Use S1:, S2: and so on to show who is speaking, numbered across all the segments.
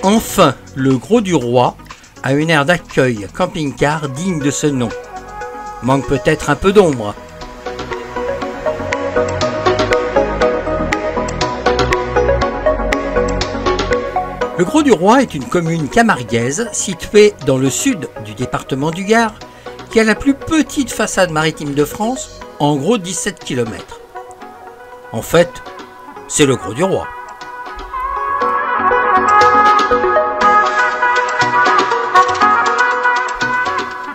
S1: Enfin, le Grau du Roi a une aire d'accueil camping-car digne de ce nom. Manque peut-être un peu d'ombre. Le Grau du Roi est une commune camarguaise située dans le sud du département du Gard qui a la plus petite façade maritime de France, en gros 17 km. En fait, c'est le Grau du Roi.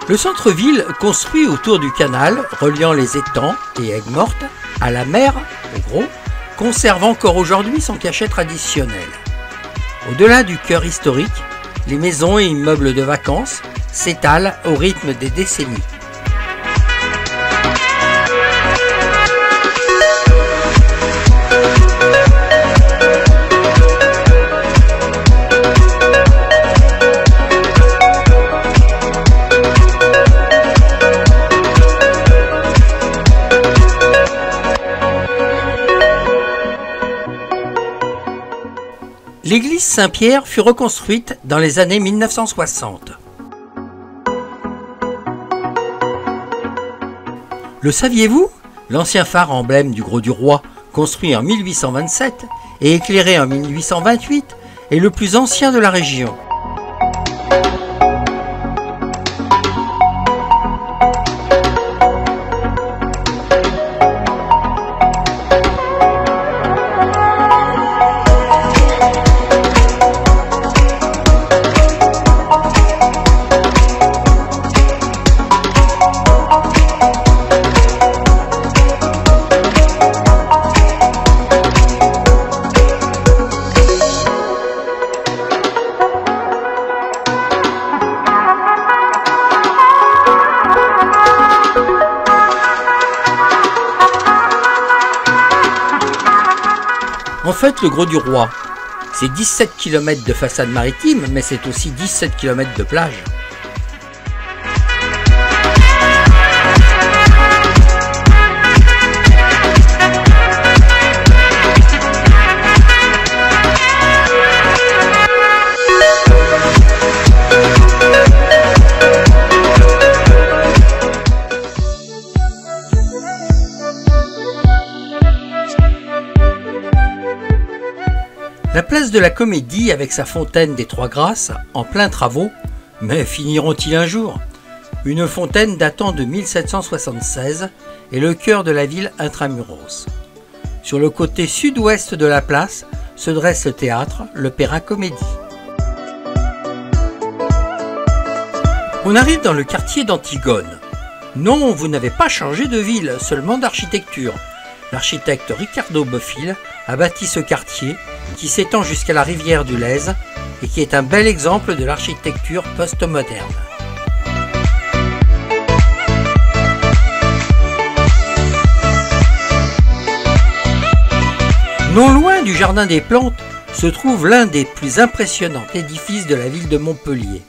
S1: Le centre-ville, construit autour du canal reliant les étangs et Aigues-Mortes à la mer, au Grau, conserve encore aujourd'hui son cachet traditionnel. Au-delà du cœur historique, les maisons et immeubles de vacances s'étalent au rythme des décennies. L'église Saint-Pierre fut reconstruite dans les années 1960. Le saviez-vous? L'ancien phare emblème du Grau du Roi, construit en 1827 et éclairé en 1828, est le plus ancien de la région. En fait, le Grau du Roi, c'est 17 km de façade maritime, mais c'est aussi 17 km de plage. La place de la Comédie avec sa fontaine des Trois Grâces, en plein travaux, mais finiront-ils un jour? Une fontaine datant de 1776 est le cœur de la ville intramuros. Sur le côté sud-ouest de la place se dresse le théâtre, l'Opéra Comédie. On arrive dans le quartier d'Antigone. Non, vous n'avez pas changé de ville, seulement d'architecture. L'architecte Ricardo Bofill a bâti ce quartier qui s'étend jusqu'à la rivière du Lez et qui est un bel exemple de l'architecture postmoderne. Non loin du Jardin des Plantes se trouve l'un des plus impressionnants édifices de la ville de Montpellier.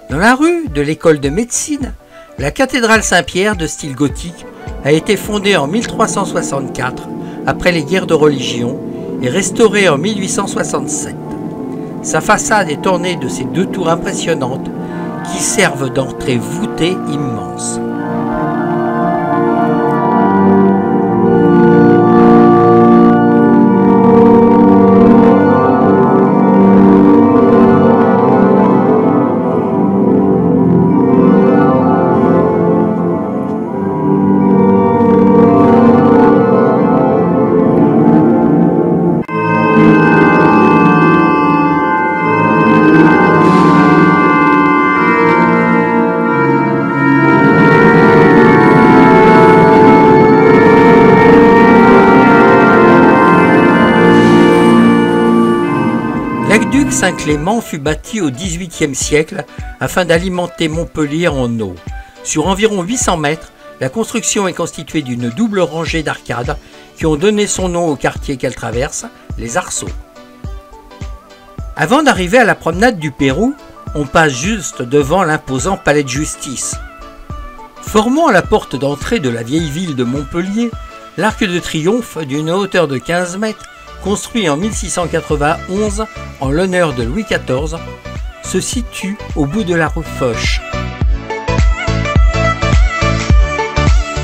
S1: Dans la rue de l'école de médecine, la cathédrale Saint-Pierre de style gothique a été fondée en 1364 après les guerres de religion et restaurée en 1867. Sa façade est ornée de ces deux tours impressionnantes qui servent d'entrée voûtée immense. L'aqueduc Saint-Clément fut bâti au XVIIIe siècle afin d'alimenter Montpellier en eau. Sur environ 800 mètres, la construction est constituée d'une double rangée d'arcades qui ont donné son nom au quartier qu'elle traverse, les Arceaux. Avant d'arriver à la promenade du Pérou, on passe juste devant l'imposant palais de justice. Formant la porte d'entrée de la vieille ville de Montpellier, l'arc de triomphe d'une hauteur de 15 mètres construit en 1691 en l'honneur de Louis XIV, se situe au bout de la rue Foch.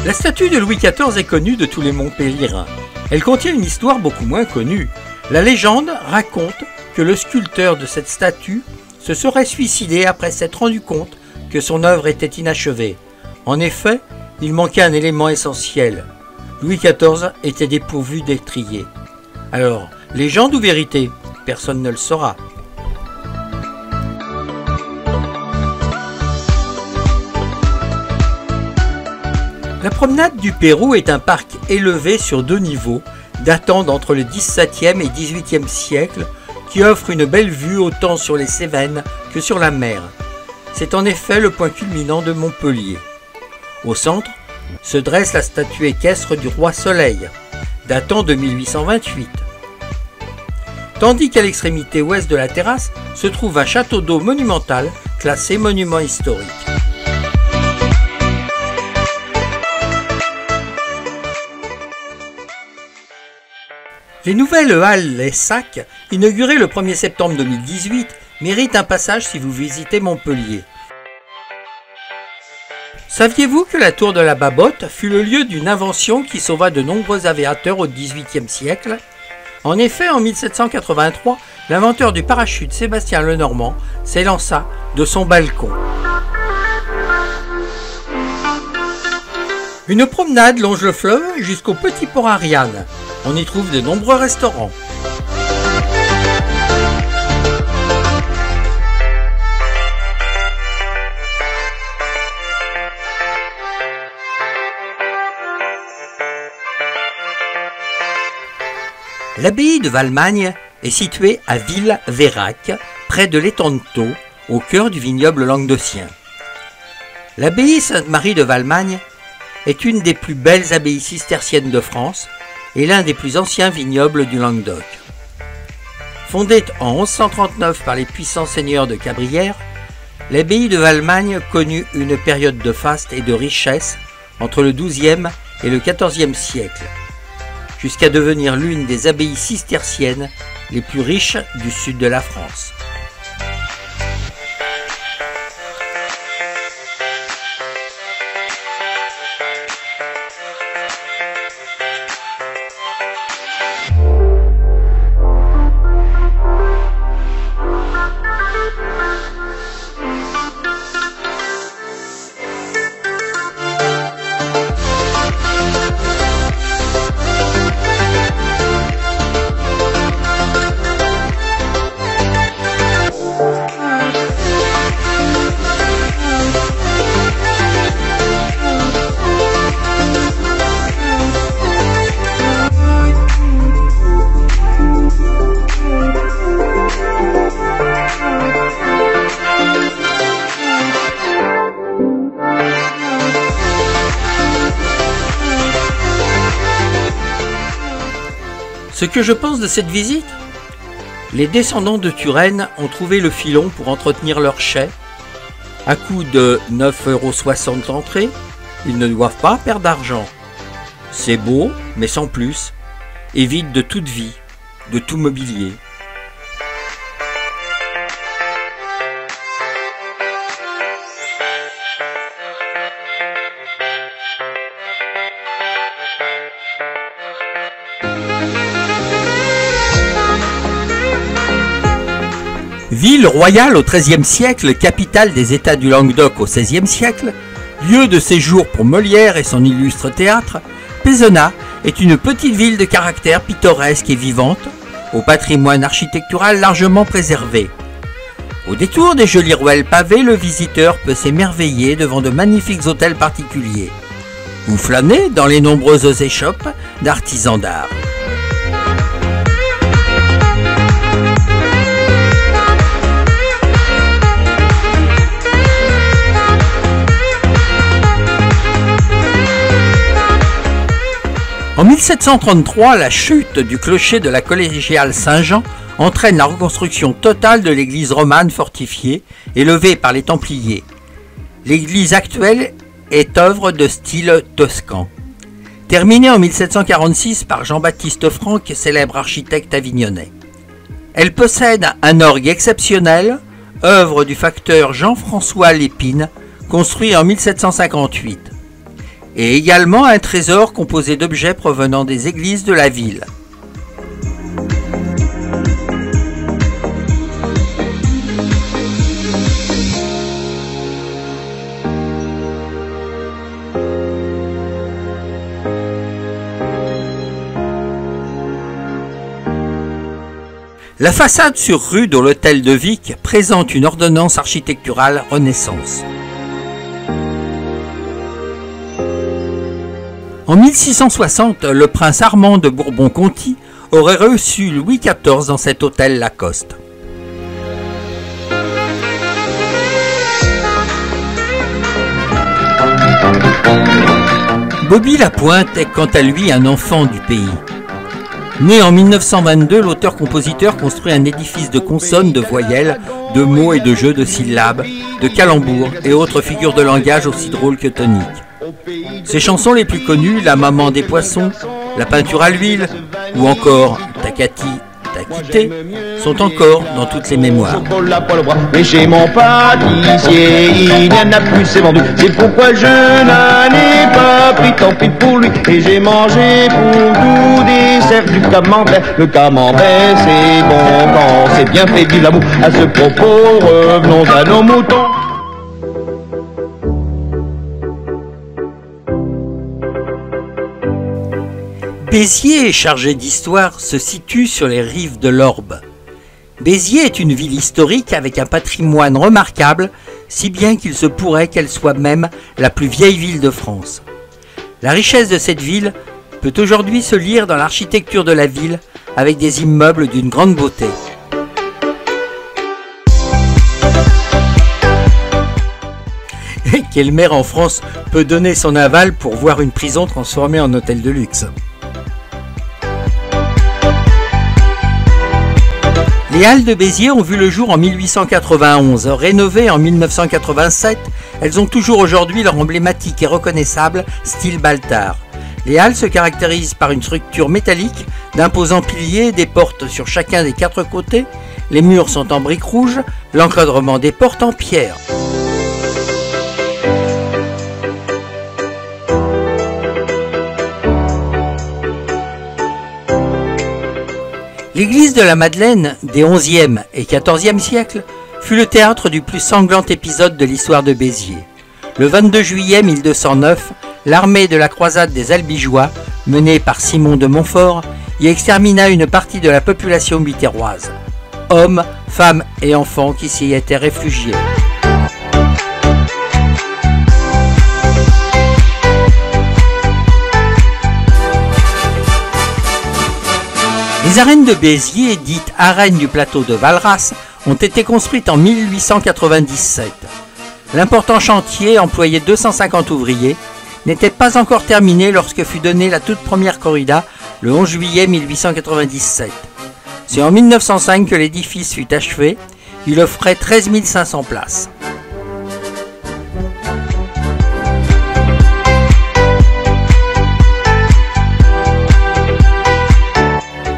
S1: La statue de Louis XIV est connue de tous les Montpelliérains. Elle contient une histoire beaucoup moins connue. La légende raconte que le sculpteur de cette statue se serait suicidé après s'être rendu compte que son œuvre était inachevée. En effet, il manquait un élément essentiel. Louis XIV était dépourvu d'étrier. Alors, légende ou vérité? Personne ne le saura. La promenade du Pérou est un parc élevé sur 2 niveaux, datant d'entre le XVIIe et XVIIIe siècle, qui offre une belle vue autant sur les Cévennes que sur la mer. C'est en effet le point culminant de Montpellier. Au centre se dresse la statue équestre du roi Soleil, datant de 1828. Tandis qu'à l'extrémité ouest de la terrasse se trouve un château d'eau monumental classé monument historique. Les nouvelles halles Les Sacs, inaugurées le 1er septembre 2018, méritent un passage si vous visitez Montpellier. Saviez-vous que la tour de la Babotte fut le lieu d'une invention qui sauva de nombreux aviateurs au XVIIIe siècle? En effet, en 1783, l'inventeur du parachute Sébastien Lenormand s'élança de son balcon. Une promenade longe le fleuve jusqu'au petit port Ariane. On y trouve de nombreux restaurants. L'abbaye de Valmagne est située à Ville-Vérac, près de l'étang de Thau, au cœur du vignoble languedocien. L'abbaye Sainte-Marie de Valmagne est une des plus belles abbayes cisterciennes de France et l'un des plus anciens vignobles du Languedoc. Fondée en 1139 par les puissants seigneurs de Cabrières, l'abbaye de Valmagne connut une période de faste et de richesse entre le XIIe et le XIVe siècle, jusqu'à devenir l'une des abbayes cisterciennes les plus riches du sud de la France. Ce que je pense de cette visite? Les descendants de Turenne ont trouvé le filon pour entretenir leur chai. À coût de 9,60 € l'entrée, ils ne doivent pas perdre d'argent. C'est beau, mais sans plus, et vide de toute vie, de tout mobilier. Ville royale au XIIIe siècle, capitale des États du Languedoc au XVIe siècle, lieu de séjour pour Molière et son illustre théâtre, Pézenas est une petite ville de caractère pittoresque et vivante, au patrimoine architectural largement préservé. Au détour des jolies ruelles pavées, le visiteur peut s'émerveiller devant de magnifiques hôtels particuliers, ou flâner dans les nombreuses échoppes d'artisans d'art. En 1733, la chute du clocher de la collégiale Saint-Jean entraîne la reconstruction totale de l'église romane fortifiée, élevée par les Templiers. L'église actuelle est œuvre de style toscan. terminée en 1746 par Jean-Baptiste Franck, célèbre architecte avignonnais. Elle possède un orgue exceptionnel, œuvre du facteur Jean-François Lépine, construit en 1758, et également un trésor composé d'objets provenant des églises de la ville. La façade sur rue de l'hôtel de Vic présente une ordonnance architecturale Renaissance. En 1660, le prince Armand de Bourbon-Conti aurait reçu Louis XIV dans cet hôtel Lacoste. Bobby Lapointe est quant à lui un enfant du pays. Né en 1922, l'auteur-compositeur construit un édifice de consonnes, de voyelles, de mots et de jeux de syllabes, de calembours et autres figures de langage aussi drôles que toniques. Ses chansons les plus connues, La maman des poissons, La peinture à l'huile ou encore Takati, Takité, sont encore dans toutes les mémoires.
S2: Mais chez mon pâtissier, il n'y en a plus, c'est vendu. C'est pourquoi je n'en ai pas pris, tant pis pour lui. Et j'ai mangé pour tout dessert du camembert. Le camembert, c'est bon quand c'est bien fait, vive l'amour. À ce propos, revenons à nos moutons.
S1: Béziers, chargé d'histoire, se situe sur les rives de l'Orbe. Béziers est une ville historique avec un patrimoine remarquable, si bien qu'il se pourrait qu'elle soit même la plus vieille ville de France. La richesse de cette ville peut aujourd'hui se lire dans l'architecture de la ville, avec des immeubles d'une grande beauté. Et quel maire en France peut donner son aval pour voir une prison transformée en hôtel de luxe ? Les Halles de Béziers ont vu le jour en 1891. Rénovées en 1987, elles ont toujours aujourd'hui leur emblématique et reconnaissable style Baltard. Les Halles se caractérisent par une structure métallique, d'imposants piliers, des portes sur chacun des 4 côtés, les murs sont en briques rouges, l'encadrement des portes en pierre. L'église de la Madeleine des XIe et XIVe siècles fut le théâtre du plus sanglant épisode de l'histoire de Béziers. Le 22 juillet 1209, l'armée de la croisade des Albigeois, menée par Simon de Montfort, y extermina une partie de la population biterroise. Hommes, femmes et enfants qui s'y étaient réfugiés. Les arènes de Béziers, dites arènes du plateau de Valras, ont été construites en 1897. L'important chantier, employait 250 ouvriers, n'était pas encore terminé lorsque fut donnée la toute première corrida le 11 juillet 1897. C'est en 1905 que l'édifice fut achevé. Il offrait 13 500 places.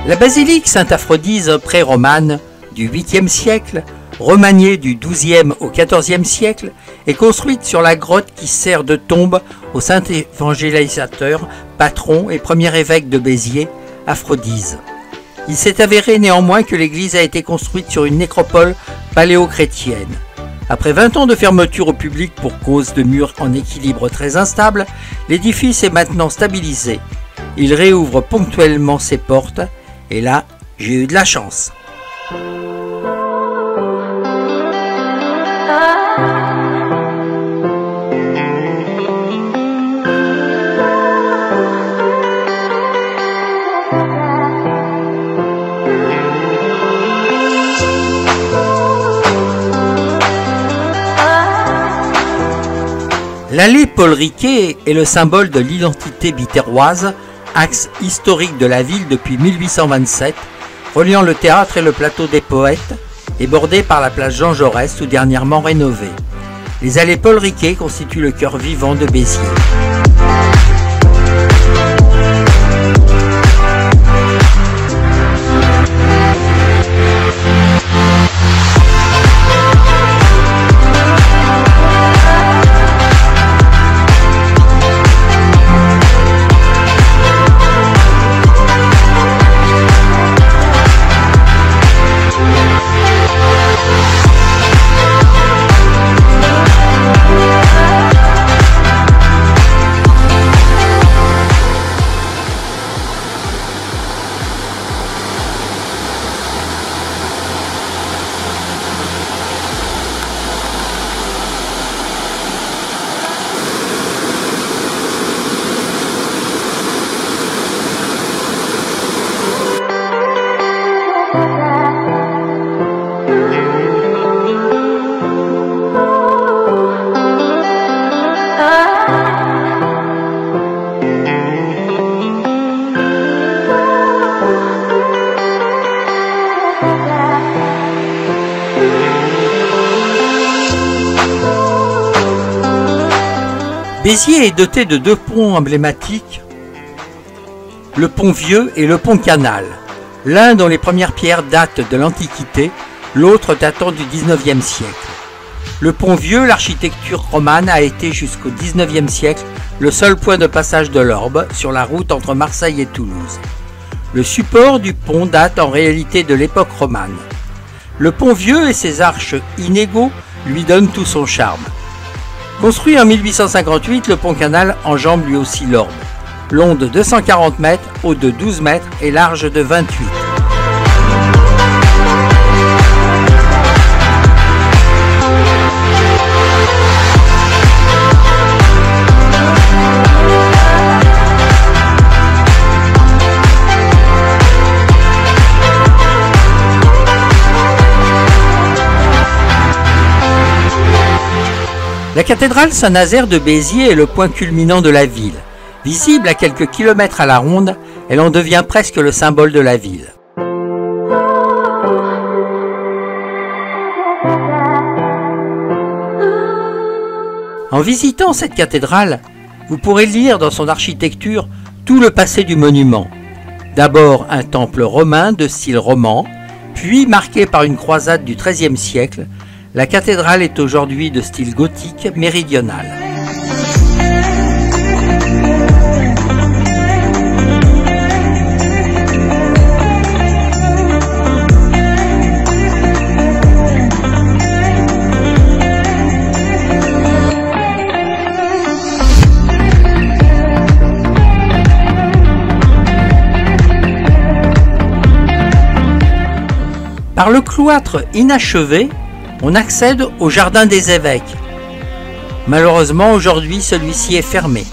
S1: La basilique Sainte-Aphrodise pré-romane du 8e siècle, remaniée du 12e au 14e siècle, est construite sur la grotte qui sert de tombe au saint évangélisateur, patron et premier évêque de Béziers, Aphrodise. Il s'est avéré néanmoins que l'église a été construite sur une nécropole paléochrétienne. Après 20 ans de fermeture au public pour cause de murs en équilibre très instable, l'édifice est maintenant stabilisé. Il réouvre ponctuellement ses portes. Et là, j'ai eu de la chance. L'allée Paul Riquet est le symbole de l'identité biterroise, axe historique de la ville depuis 1827, reliant le théâtre et le plateau des Poètes, et bordé par la place Jean Jaurès, tout dernièrement rénovée. Les allées Paul Riquet constituent le cœur vivant de Béziers. Béziers est doté de deux ponts emblématiques, le pont Vieux et le pont Canal, l'un dont les premières pierres datent de l'Antiquité, l'autre datant du XIXe siècle. Le pont Vieux, l'architecture romane a été jusqu'au XIXe siècle le seul point de passage de l'orbe sur la route entre Marseille et Toulouse. Le support du pont date en réalité de l'époque romane. Le pont Vieux et ses arches inégaux lui donnent tout son charme. Construit en 1858, le pont Canal enjambe lui aussi l'Orbe. Long de 240 mètres, haut de 12 mètres et large de 28. La cathédrale Saint-Nazaire de Béziers est le point culminant de la ville. Visible à quelques kilomètres à la ronde, elle en devient presque le symbole de la ville. En visitant cette cathédrale, vous pourrez lire dans son architecture tout le passé du monument. D'abord un temple romain de style roman, puis marqué par une croisade du XIIIe siècle, la cathédrale est aujourd'hui de style gothique méridional. Par le cloître inachevé, on accède au jardin des évêques. Malheureusement, aujourd'hui, celui-ci est fermé.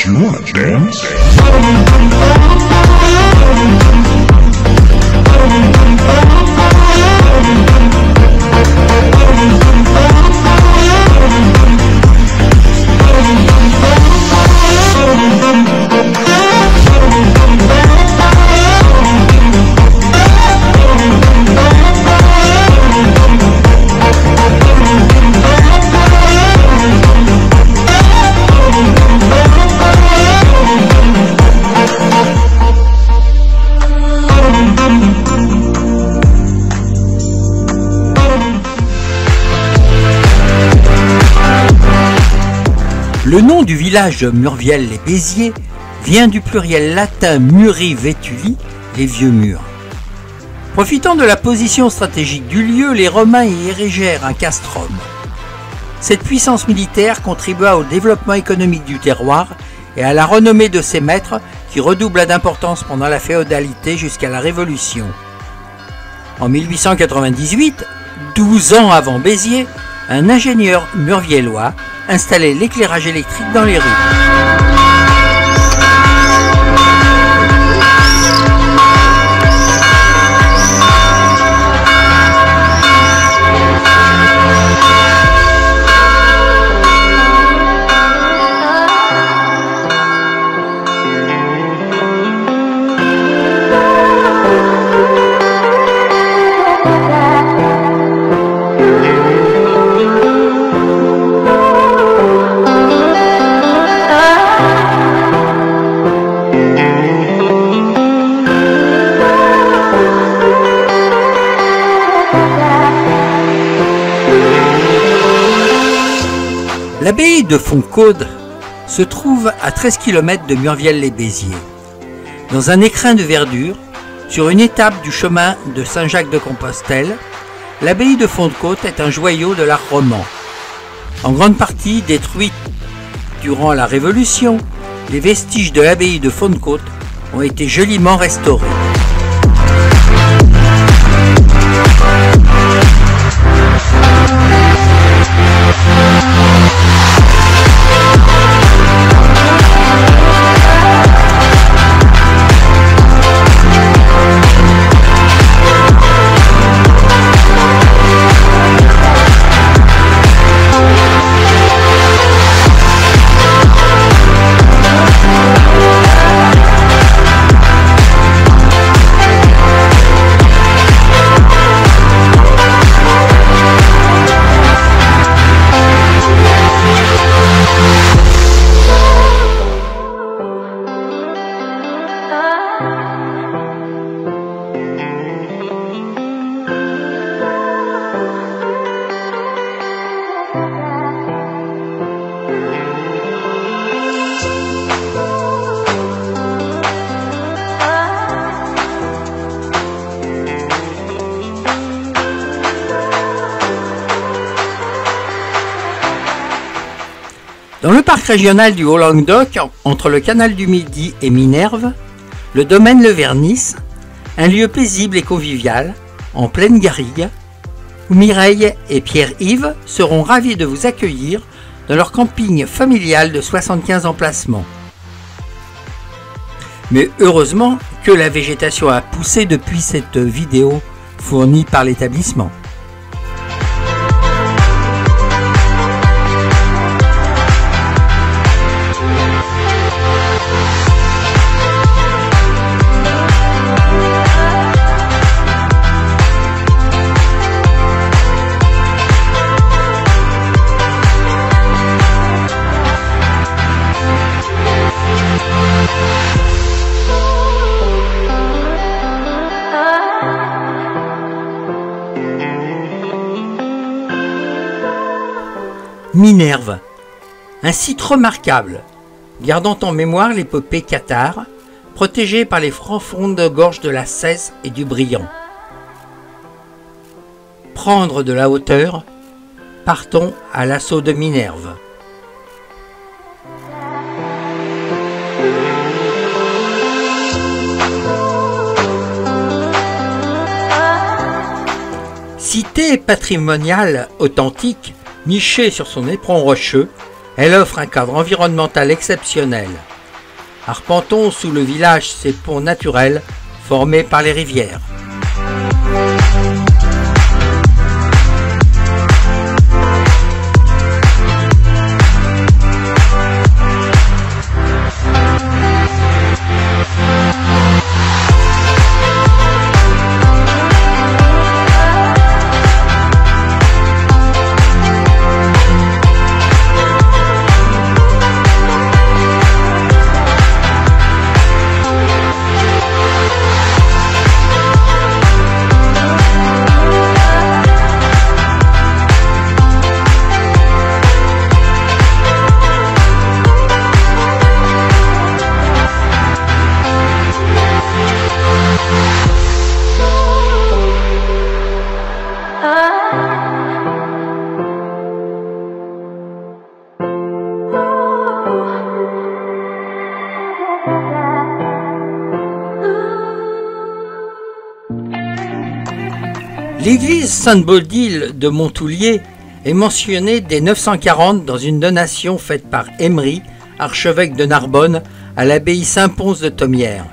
S3: Do you wanna dance?
S1: Le nom du village de Murviel-les-Béziers vient du pluriel latin muri vetuli, les vieux murs. Profitant de la position stratégique du lieu, les Romains y érigèrent un castrum. Cette puissance militaire contribua au développement économique du terroir et à la renommée de ses maîtres qui redoubla d'importance pendant la féodalité jusqu'à la Révolution. En 1898, 12 ans avant Béziers, un ingénieur murviellois installait l'éclairage électrique dans les rues. L'abbaye de Fontcaude se trouve à 13 km de Murviel-les-Béziers. Dans un écrin de verdure, sur une étape du chemin de Saint-Jacques-de-Compostelle, l'abbaye de Fontcaude est un joyau de l'art roman. En grande partie détruite durant la Révolution, les vestiges de l'abbaye de Fontcaude ont été joliment restaurés. parc régional du Haut-Languedoc, entre le canal du Midi et Minerve, le domaine Le Vernis, un lieu paisible et convivial, en pleine garrigue, où Mireille et Pierre-Yves seront ravis de vous accueillir dans leur camping familial de 75 emplacements. Mais heureusement que la végétation a poussé depuis cette vidéo fournie par l'établissement. Minerve, un site remarquable, gardant en mémoire l'épopée cathare, protégée par les francs-fonds de gorge de la Cèze et du Briand. Prendre de la hauteur, partons à l'assaut de Minerve. Cité patrimoniale authentique, nichée sur son éperon rocheux, elle offre un cadre environnemental exceptionnel. Arpentons sous le village ces ponts naturels formés par les rivières. L'église Sainte-Baudile de Montoulier est mentionnée dès 940 dans une donation faite par Emery, archevêque de Narbonne, à l'abbaye Saint-Pons de Thomières.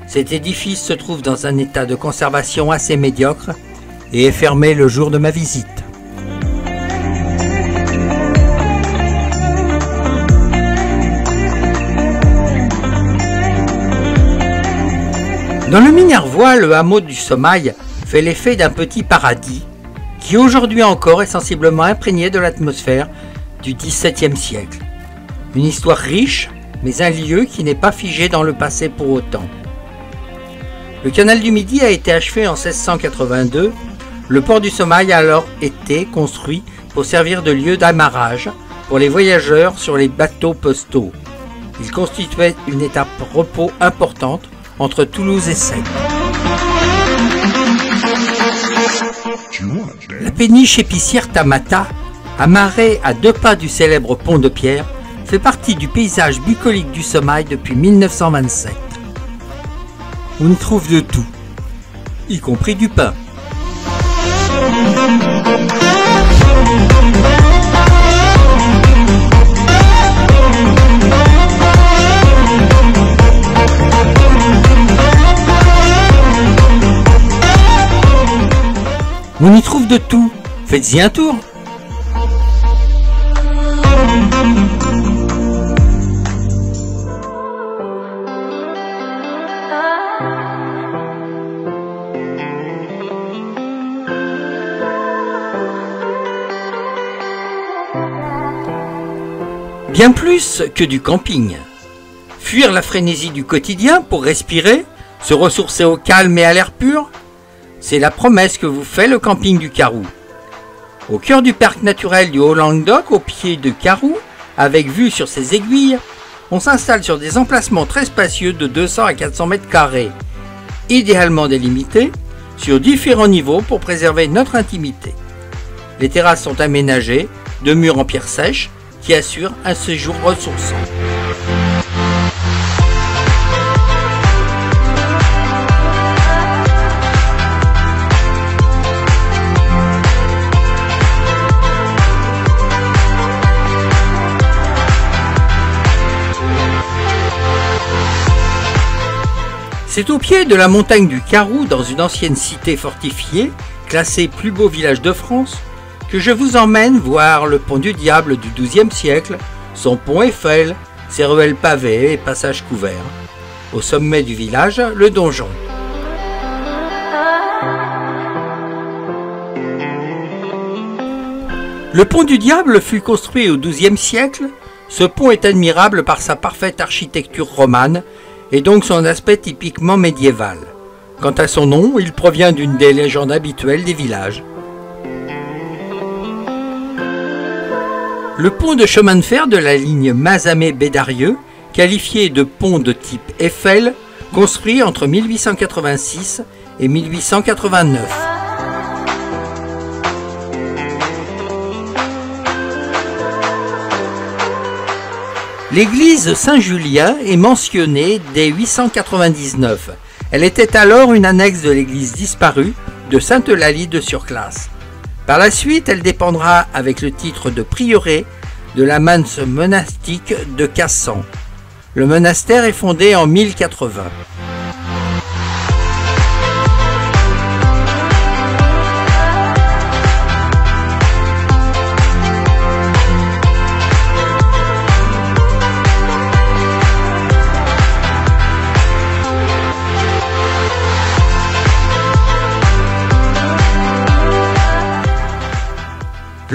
S1: Cet édifice se trouve dans un état de conservation assez médiocre et est fermé le jour de ma visite. Dans le Minervois, le hameau du Sommail fait l'effet d'un petit paradis qui aujourd'hui encore est sensiblement imprégné de l'atmosphère du XVIIe siècle. Une histoire riche, mais un lieu qui n'est pas figé dans le passé pour autant. Le canal du Midi a été achevé en 1682. Le port du Sommail a alors été construit pour servir de lieu d'amarrage pour les voyageurs sur les bateaux postaux. Il constituait une étape repos importante entre Toulouse et Sète. La péniche épicière Tamata, amarrée à 2 pas du célèbre pont de pierre, fait partie du paysage bucolique du Sommail depuis 1927. On y trouve de tout, y compris du pain. On y trouve de tout, faites-y un tour. Bien plus que du camping. Fuir la frénésie du quotidien pour respirer, se ressourcer au calme et à l'air pur, c'est la promesse que vous fait le camping du Carroux. Au cœur du parc naturel du Haut-Languedoc, au pied de Carroux, avec vue sur ses aiguilles, on s'installe sur des emplacements très spacieux de 200 à 400 mètres carrés, idéalement délimités, sur différents niveaux pour préserver notre intimité. Les terrasses sont aménagées de murs en pierre sèche qui assure un séjour ressourçant. C'est au pied de la montagne du Carou, dans une ancienne cité fortifiée, classée plus beau village de France, que je vous emmène voir le pont du Diable du XIIe siècle, son pont Eiffel, ses ruelles pavées et passages couverts. Au sommet du village, le donjon. Le pont du Diable fut construit au XIIe siècle. Ce pont est admirable par sa parfaite architecture romane et donc son aspect typiquement médiéval. Quant à son nom, il provient d'une des légendes habituelles des villages. Le pont de chemin de fer de la ligne Mazamet-Bédarieux, qualifié de pont de type Eiffel, construit entre 1886 et 1889. L'église Saint-Julien est mentionnée dès 899. Elle était alors une annexe de l'église disparue de Sainte-Eulalie de Surclasse. Par la suite, elle dépendra avec le titre de prieuré de la manse monastique de Cassan. Le monastère est fondé en 1080.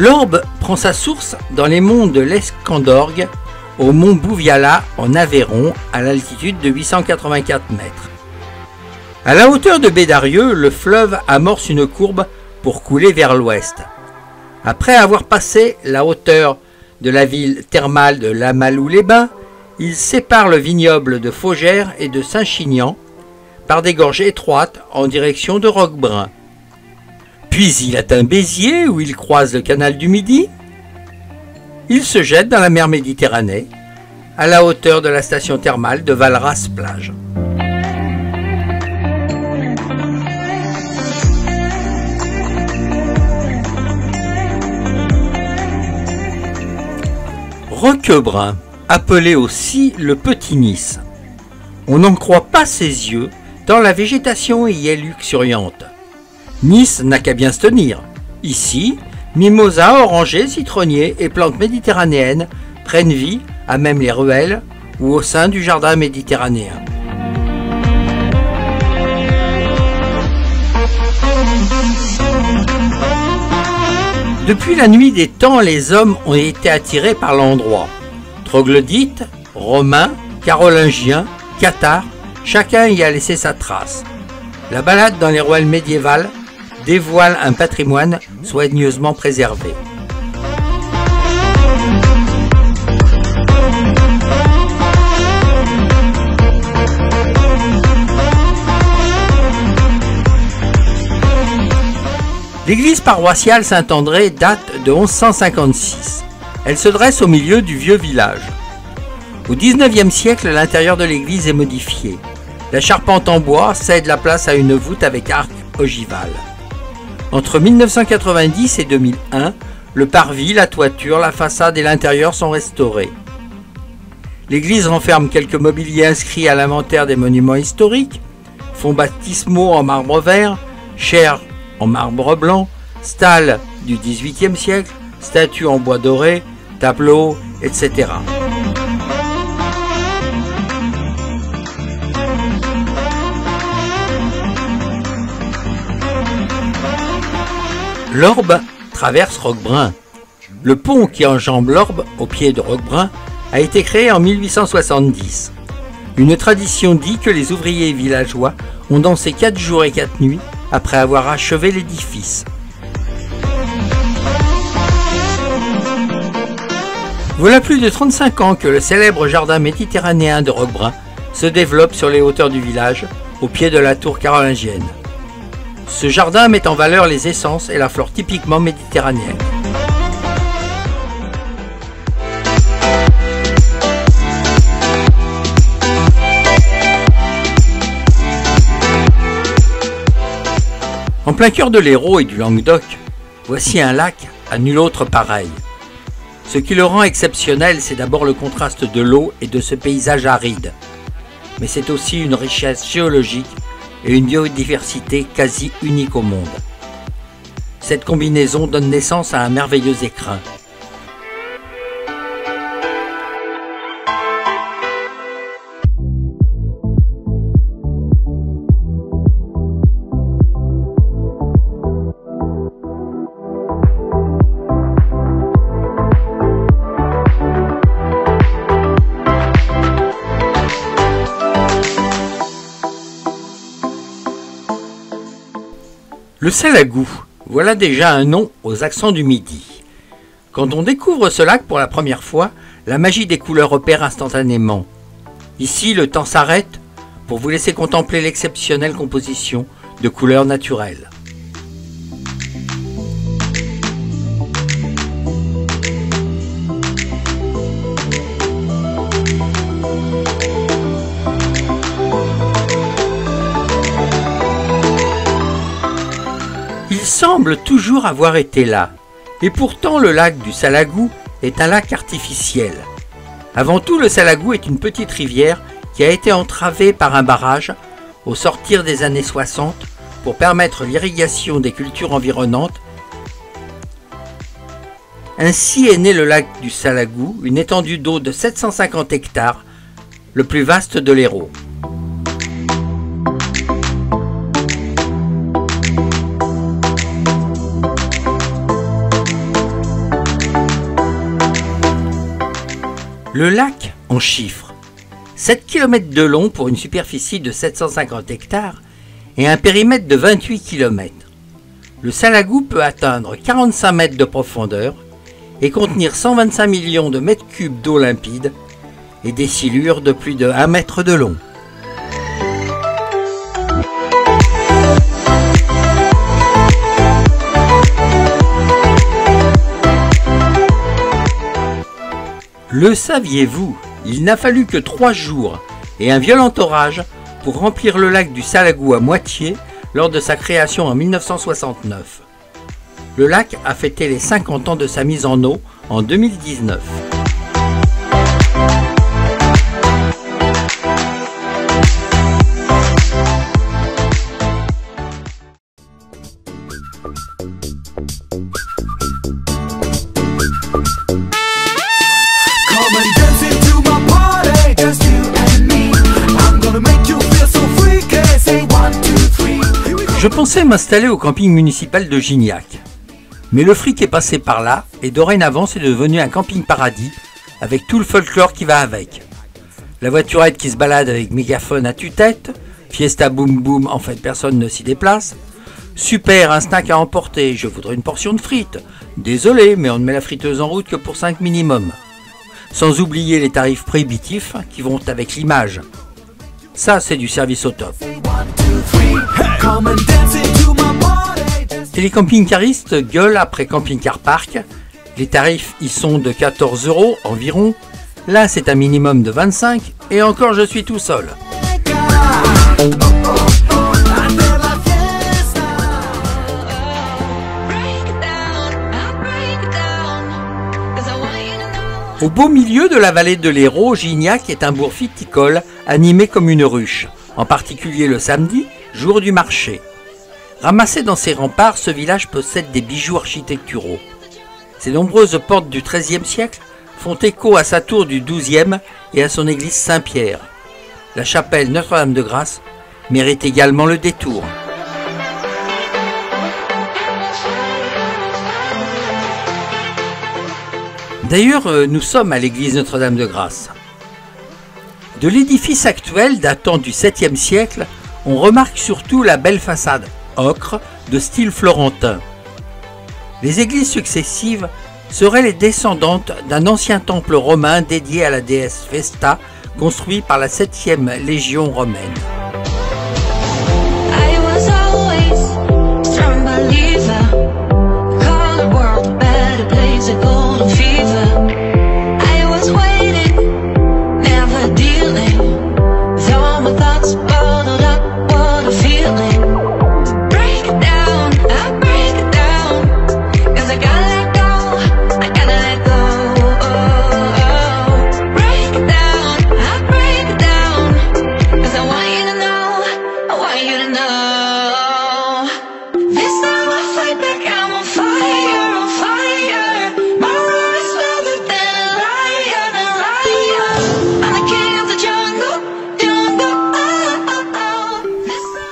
S1: L'Orbe prend sa source dans les monts de l'Escandorgue, au mont Bouviala en Aveyron, à l'altitude de 884 mètres. À la hauteur de Bédarieux, le fleuve amorce une courbe pour couler vers l'ouest. Après avoir passé la hauteur de la ville thermale de Lamalou-les-Bains, il sépare le vignoble de Faugères et de Saint-Chinian par des gorges étroites en direction de Roquebrun. Puis il atteint Béziers où il croise le canal du Midi. Il se jette dans la mer Méditerranée à la hauteur de la station thermale de Valras-Plage. Roquebrun, appelé aussi le Petit Nice. On n'en croit pas ses yeux tant la végétation y est luxuriante. Nice n'a qu'à bien se tenir. Ici, mimosas, orangers, citronniers et plantes méditerranéennes prennent vie à même les ruelles ou au sein du jardin méditerranéen. Depuis la nuit des temps, les hommes ont été attirés par l'endroit. Troglodytes, Romains, Carolingiens, Cathares, chacun y a laissé sa trace. La balade dans les ruelles médiévales dévoile un patrimoine soigneusement préservé. L'église paroissiale Saint-André date de 1156. Elle se dresse au milieu du vieux village. Au XIXe siècle, l'intérieur de l'église est modifié. La charpente en bois cède la place à une voûte avec arc ogival. Entre 1990 et 2001, le parvis, la toiture, la façade et l'intérieur sont restaurés. L'église renferme quelques mobiliers inscrits à l'inventaire des monuments historiques, fonds baptismaux en marbre vert, chaires en marbre blanc, stalles du XVIIIe siècle, statues en bois doré, tableaux, etc. L'Orbe traverse Roquebrun. Le pont qui enjambe l'Orbe au pied de Roquebrun a été créé en 1870. Une tradition dit que les ouvriers villageois ont dansé 4 jours et 4 nuits après avoir achevé l'édifice. Voilà plus de 35 ans que le célèbre jardin méditerranéen de Roquebrun se développe sur les hauteurs du village, au pied de la tour carolingienne. Ce jardin met en valeur les essences et la flore typiquement méditerranéenne. plein cœur de l'Hérault et du Languedoc, voici un lac à nul autre pareil. Ce qui le rend exceptionnel, c'est d'abord le contraste de l'eau et de ce paysage aride. Mais c'est aussi une richesse géologique et une biodiversité quasi unique au monde. Cette combinaison donne naissance à un merveilleux écrin. Le Salagou, voilà déjà un nom aux accents du Midi. Quand on découvre ce lac pour la première fois, la magie des couleurs opère instantanément. Ici, le temps s'arrête pour vous laisser contempler l'exceptionnelle composition de couleurs naturelles. Il semble toujours avoir été là, et pourtant le lac du Salagou est un lac artificiel. Avant tout, le Salagou est une petite rivière qui a été entravée par un barrage au sortir des années 60 pour permettre l'irrigation des cultures environnantes. Ainsi est né le lac du Salagou, une étendue d'eau de 750 hectares, le plus vaste de l'Hérault. Le lac, en chiffres, 7 km de long pour une superficie de 750 hectares et un périmètre de 28 km. Le Salagou peut atteindre 45 mètres de profondeur et contenir 125 millions de mètres cubes d'eau limpide et des silures de plus de 1 mètre de long. Le saviez-vous? Il n'a fallu que 3 jours et un violent orage pour remplir le lac du Salagou à moitié lors de sa création en 1969. Le lac a fêté les 50 ans de sa mise en eau en 2019. Je pensais m'installer au camping municipal de Gignac. Mais le fric est passé par là et dorénavant c'est devenu un camping paradis avec tout le folklore qui va avec. La voiturette qui se balade avec mégaphone à tue-tête, fiesta boum boum, en fait personne ne s'y déplace. Super, un snack à emporter, je voudrais une portion de frites. Désolé, mais on ne met la friteuse en route que pour 5 minimum. Sans oublier les tarifs prohibitifs qui vont avec l'image. Ça, c'est du service au top. Et les camping-caristes gueulent après Camping Car Park. Les tarifs y sont de 14 € environ. Là, c'est un minimum de 25 et encore je suis tout seul. Au beau milieu de la vallée de l'Hérault, Gignac est un bourg viticole animé comme une ruche, en particulier le samedi, jour du marché. Ramassé dans ses remparts, ce village possède des bijoux architecturaux. Ses nombreuses portes du XIIIe siècle font écho à sa tour du XIIe et à son église Saint-Pierre. La chapelle Notre-Dame-de-Grâce mérite également le détour. D'ailleurs, nous sommes à l'église Notre-Dame-de-Grâce. De l'édifice actuel datant du 7e siècle, on remarque surtout la belle façade ocre de style florentin. Les églises successives seraient les descendantes d'un ancien temple romain dédié à la déesse Vesta, construit par la 7e légion romaine.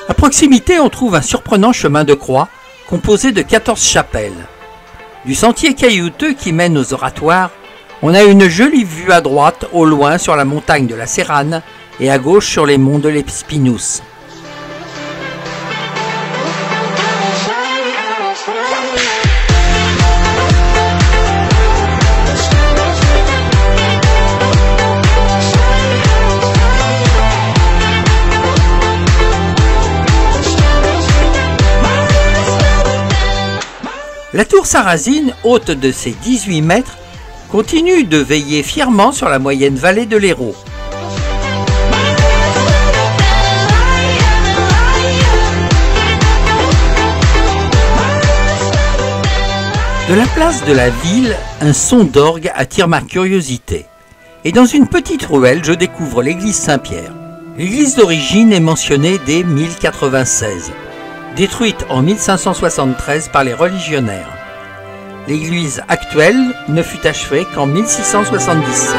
S1: À proximité, on trouve un surprenant chemin de croix composé de 14 chapelles. Du sentier caillouteux qui mène aux oratoires, on a une jolie vue à droite au loin sur la montagne de la Serrane et à gauche sur les monts de l'Espinous. La tour sarrasine, haute de ses 18 mètres, continue de veiller fièrement sur la moyenne vallée de l'Hérault. De la place de la ville, un son d'orgue attire ma curiosité. Et dans une petite ruelle, je découvre l'église Saint-Pierre. L'église d'origine est mentionnée dès 1096. Détruite en 1573 par les religionnaires. L'église actuelle ne fut achevée qu'en 1677.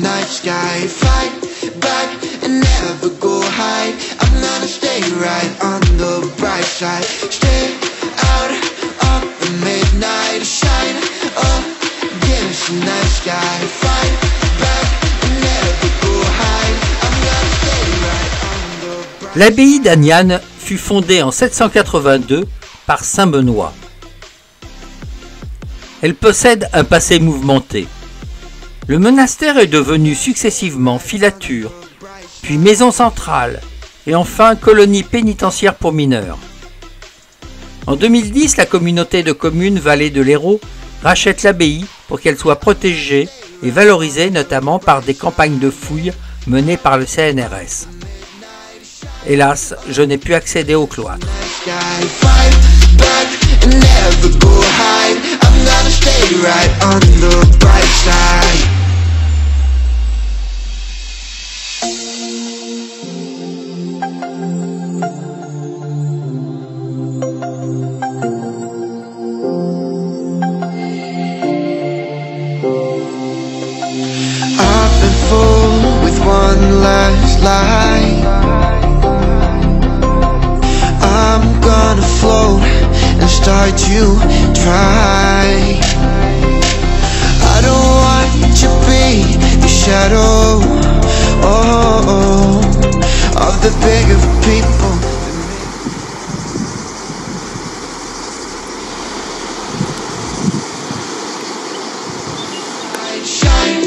S3: night sky, fight back and never go hide. I'm gonna stay right on the bright side, stay out of the midnight shine. Oh, give us a night sky, fight back and never go hide. I'm gonna stay right on the bright.
S1: L'abbaye d'Aniane fut fondée en 782 par saint Benoît. Elle possède un passé mouvementé. Le monastère est devenu successivement filature, puis maison centrale, et enfin colonie pénitentiaire pour mineurs. En 2010, la communauté de communes Vallée de l'Hérault rachète l'abbaye pour qu'elle soit protégée et valorisée notamment par des campagnes de fouilles menées par le CNRS. Hélas, je n'ai pu accéder au cloître.
S3: and never go hide. I'm gonna stay right on the bright side. I've been fooled with one last lie. I'm gonna float and start to try. I don't want to be the shadow of the bigger people. Shine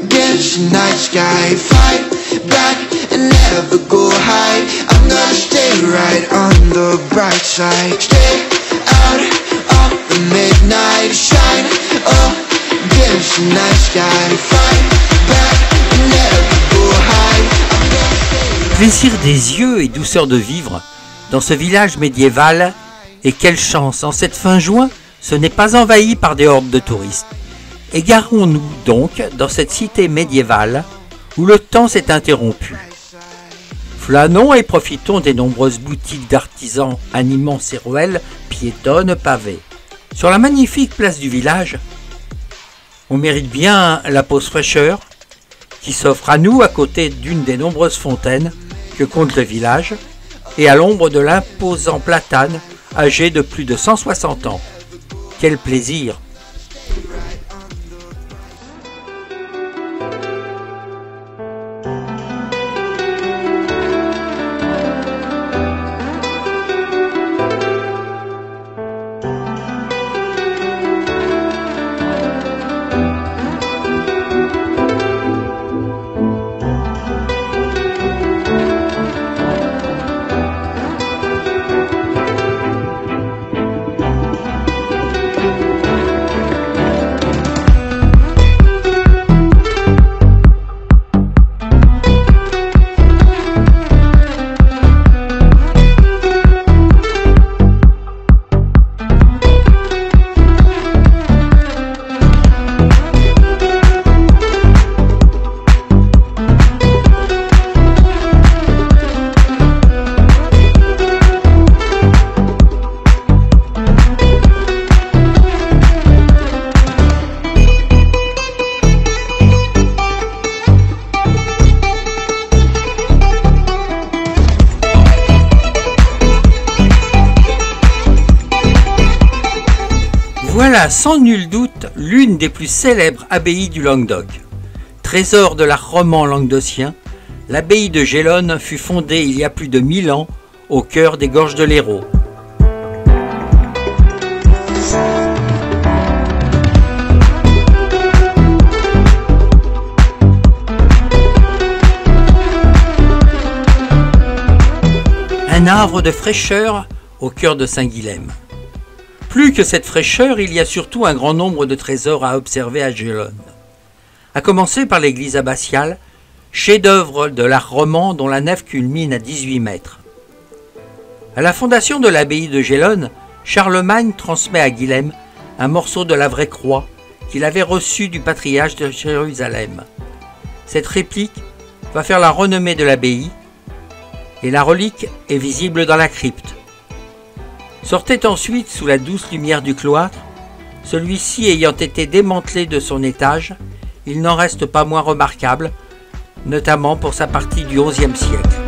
S3: against the night sky, fight back and never go hide. I'm gonna stay right on the bright side. Stay out of the midnight. Shine against the night sky, fight back and never go hide. I'm gonna stay.
S1: Plaisir des yeux et douceur de vivre dans ce village médiéval, et quelle chance, en cette fin juin, ce n'est pas envahi par des hordes de touristes. Égarons-nous donc dans cette cité médiévale où le temps s'est interrompu. Flânons et profitons des nombreuses boutiques d'artisans animant ces ruelles piétonnes pavées. Sur la magnifique place du village, on mérite bien la pause fraîcheur qui s'offre à nous à côté d'une des nombreuses fontaines que compte le village et à l'ombre de l'imposant platane âgé de plus de 160 ans. Quel plaisir! Voilà sans nul doute l'une des plus célèbres abbayes du Languedoc. Trésor de l'art roman languedocien, l'abbaye de Gélone fut fondée il y a plus de 1000 ans au cœur des gorges de l'Hérault. Un arbre de fraîcheur au cœur de Saint-Guilhem. Plus que cette fraîcheur, il y a surtout un grand nombre de trésors à observer à Gélone. À commencer par l'église abbatiale, chef-d'œuvre de l'art roman dont la nef culmine à 18 mètres. À la fondation de l'abbaye de Gélone, Charlemagne transmet à Guilhem un morceau de la vraie croix qu'il avait reçu du patriarche de Jérusalem. Cette réplique va faire la renommée de l'abbaye et la relique est visible dans la crypte. Sortait ensuite sous la douce lumière du cloître, celui-ci ayant été démantelé de son étage, il n'en reste pas moins remarquable, notamment pour sa partie du XIe siècle.